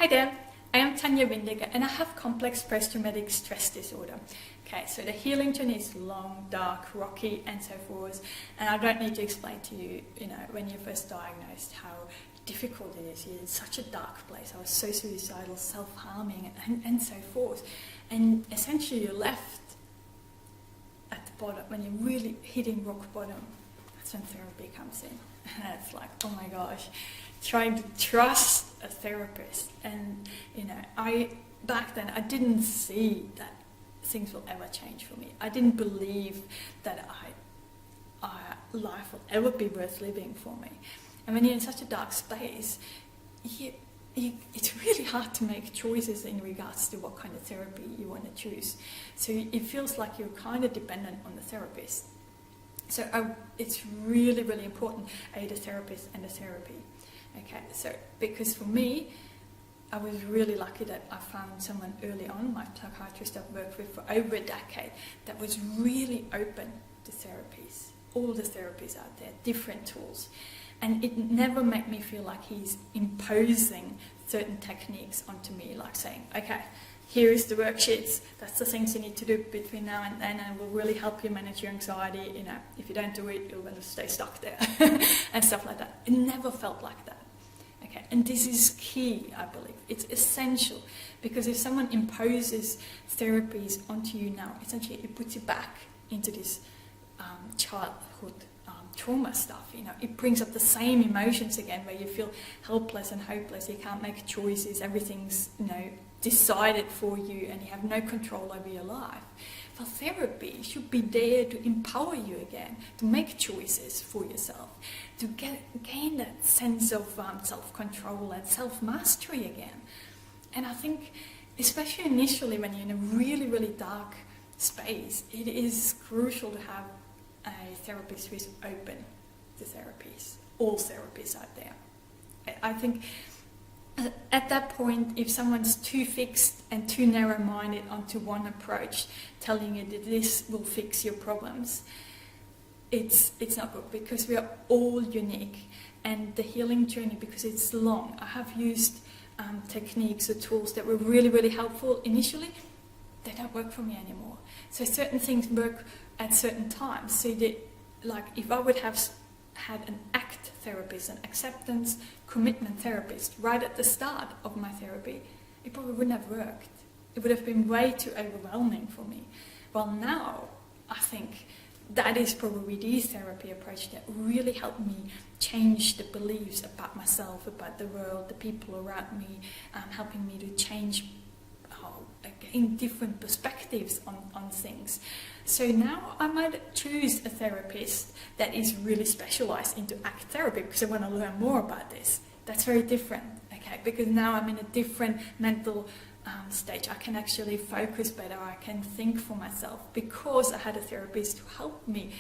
Hi there, I am Tanya Windiger and I have complex post-traumatic stress disorder. Okay, so the healing journey is long, dark, rocky and so forth, and I don't need to explain to you, when you're first diagnosed how difficult it is. You're in such a dark place. I was so suicidal, self-harming and so forth. And essentially you're left at the bottom, when you're really hitting rock bottom, that's when therapy comes in. And it's like, oh my gosh, trying to trust a therapist. And, back then I didn't see that things will ever change for me. I didn't believe that life will ever be worth living for me. And when you're in such a dark space, it's really hard to make choices in regards to what kind of therapy you want to choose. So it feels like you're kind of dependent on the therapist. So it's really, really important, a therapist and a therapy. Okay, so because for me, I was really lucky that I found someone early on, my psychiatrist I've worked with for over a decade, that was really open to therapies, all the therapies out there, different tools. And it never made me feel like he's imposing certain techniques onto me, like saying, okay, here is the worksheets, that's the things you need to do between now and then, and it will really help you manage your anxiety. If you don't do it, you're going to stay stuck there, and stuff like that. It never felt like that. Okay, and this is key, I believe. It's essential, because if someone imposes therapies onto you now, essentially it puts you back into this childhood trauma stuff. It brings up the same emotions again, where you feel helpless and hopeless. You can't make choices. Everything's decided for you, and you have no control over your life. Well, therapy should be there to empower you again, to make choices for yourself, to gain that sense of self-control and self-mastery again. And I think, especially initially when you're in a really, really dark space, it is crucial to have a therapist who is open to therapies, all therapies out there. I think at that point, if someone's too fixed and too narrow-minded onto one approach, telling you that this will fix your problems, it's not good, because we are all unique. And the healing journey, because it's long, I have used techniques or tools that were really, really helpful initially. They don't work for me anymore. So certain things work at certain times. So that, like, if I would have had an ACT therapist, an acceptance commitment therapist, right at the start of my therapy, it probably wouldn't have worked. It would have been way too overwhelming for me. Well, now I think that is probably the therapy approach that really helped me change the beliefs about myself, about the world, the people around me, helping me to change, gain different perspectives on things. So now I might choose a therapist that is really specialized into ACT therapy, because I want to learn more about this. That's very different, okay? Because now I'm in a different mental stage. I can actually focus better. I can think for myself, because I had a therapist who helped me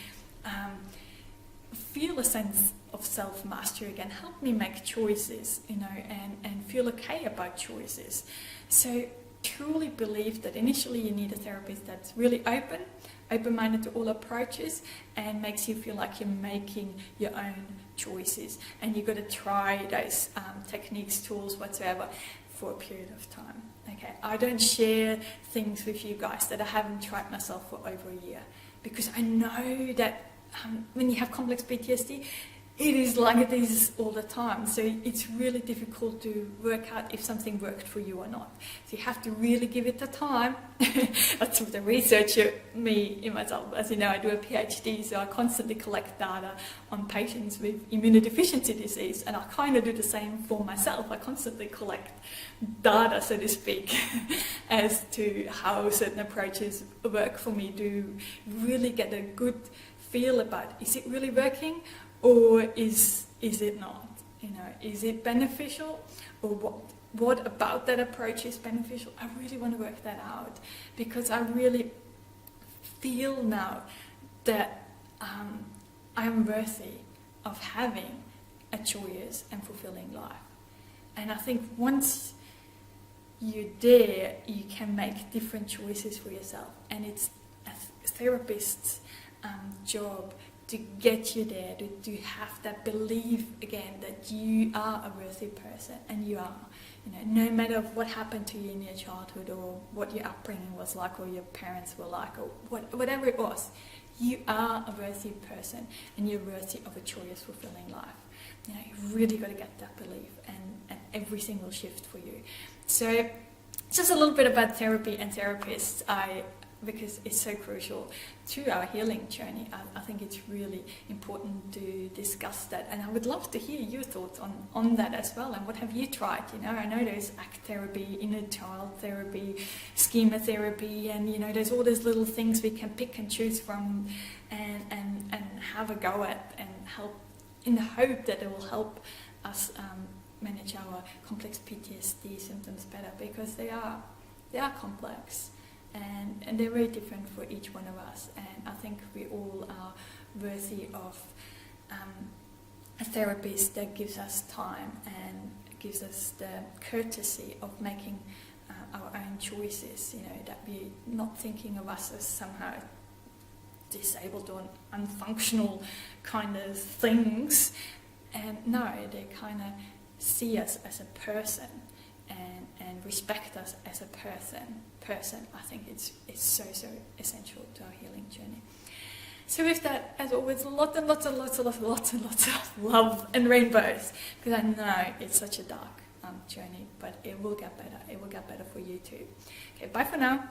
feel a sense of self-mastery again, help me make choices, and feel okay about choices. So truly believe that initially you need a therapist that's really open-minded to all approaches, and makes you feel like you're making your own choices. And you've got to try those techniques, tools, whatsoever, for a period of time. Okay, I don't share things with you guys that I haven't tried myself for over a year, because I know that when you have complex PTSD, it is like this all the time. So it's really difficult to work out if something worked for you or not. So you have to really give it the time. That's what the researcher, in myself. As you know, I do a PhD, so I constantly collect data on patients with immunodeficiency disease, and I kind of do the same for myself. I constantly collect data, so to speak, as to how certain approaches work for me, to really get a good feel about, is it really working? Or is it not? Is it beneficial? Or what about that approach is beneficial? I really want to work that out, because I really feel now that I am worthy of having a joyous and fulfilling life. And I think once you're there, you can make different choices for yourself. And it's a therapist's job to get you there, to have that belief again that you are a worthy person, and you are. No matter what happened to you in your childhood, or what your upbringing was like, or your parents were like, or whatever it was, you are a worthy person, and you're worthy of a joyous, fulfilling life. You've really got to get that belief, and everything will shift for you. So, just a little bit about therapy and therapists. Because it's so crucial to our healing journey, I think it's really important to discuss that, and I would love to hear your thoughts on that as well. And what have you tried? I know there's ACT therapy, inner child therapy, schema therapy, and there's all those little things we can pick and choose from, and have a go at, and help, in the hope that it will help us manage our complex PTSD symptoms better, because they are complex. And they're very different for each one of us, and I think we all are worthy of a therapist that gives us time and gives us the courtesy of making our own choices, that we're not thinking of us as somehow disabled or unfunctional kind of things, and no, they kind of see us as a person and respect us as a person. I think it's so essential to our healing journey. So with that, as always, lots and lots of love and rainbows, because I know it's such a dark journey, but it will get better. It will get better for you too. Okay, bye for now.